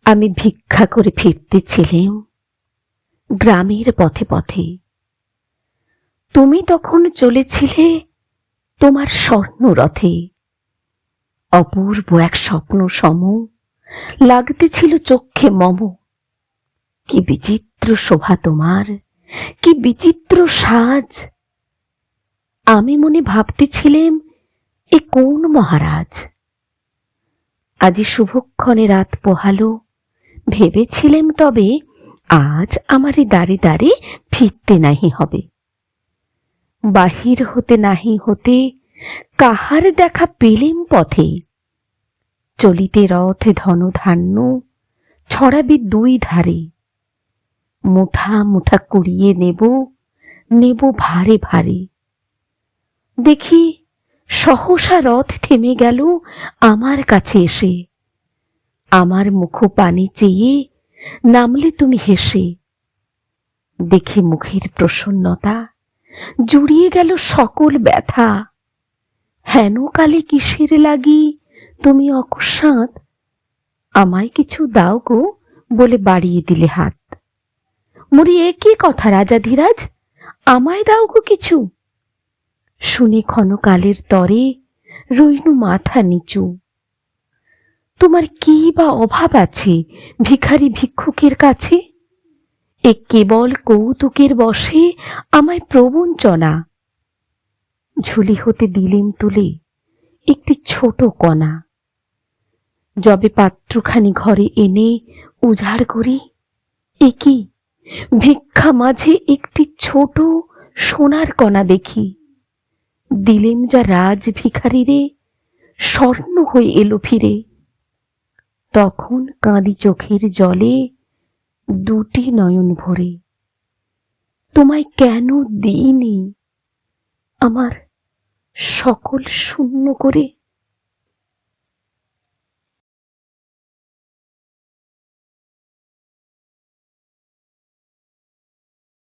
আমি ভিক্ষা করে ফিরতেছিলাম গ্রামের পথে পথে। তুমি তখন চলেছিলে তোমার স্বর্ণরথে। অপূর্ব এক স্বপ্ন সম লাগতেছিল চক্ষে মম। কি বিচিত্র শোভা তোমার, কি বিচিত্র সাজ! আমি মনে ভাবতেছিলাম, এ কোন মহারাজ? আজি শুভক্ষণে রাত পোহালো, ভেবেছিলাম তবে আজ আমার এই দ্বারে দ্বারে ফিরতে নাহি হবে। বাহির হতে নাহি হতে কাহার দেখা পেলেম পথে। চলিতে রথে ধন ধান্য ছড়াবি দুই ধারে। মুঠা মুঠা কুড়িয়ে নেব, নেব ভারে ভারে। দেখি সহসা রথ থেমে গেল আমার কাছে এসে। আমার মুখ পানে চেয়ে নামলে তুমি হেসে। দেখি মুখের প্রসন্নতা জুড়িয়ে গেল সকল ব্যথা। হেন কালে কিসের লাগি তুমি অকস্মাৎ আমায় কিছু দাও গো বলে বাড়িয়ে দিলে হাত। মরি এ কি কথা রাজাধিরাজ, আমায় দাও গো কিছু? শুনে ক্ষণকালের তরে রইনু মাথা নিচু। তোমার কি বা অভাব আছে ভিখারি ভিক্ষুকের কাছে? এ কেবল কৌতুকের বশে আমায় প্রবঞ্চনা। ঝুলি হতে দিলেম তুলে একটি ছোট কণা। যবে পাত্রখানি ঘরে এনে উজাড় করি, এ কি ভিক্ষা মাঝে একটি ছোট সোনার কণা দেখি। দিলেম যা রাজ ভিখারিরে, স্বর্ণ হয়ে এলো ফিরে। তখন কাঁদি চোখের জলে দুটি নয়ন ভরে। তোমায় কেন দিইনি আমার সকল শূন্য করে?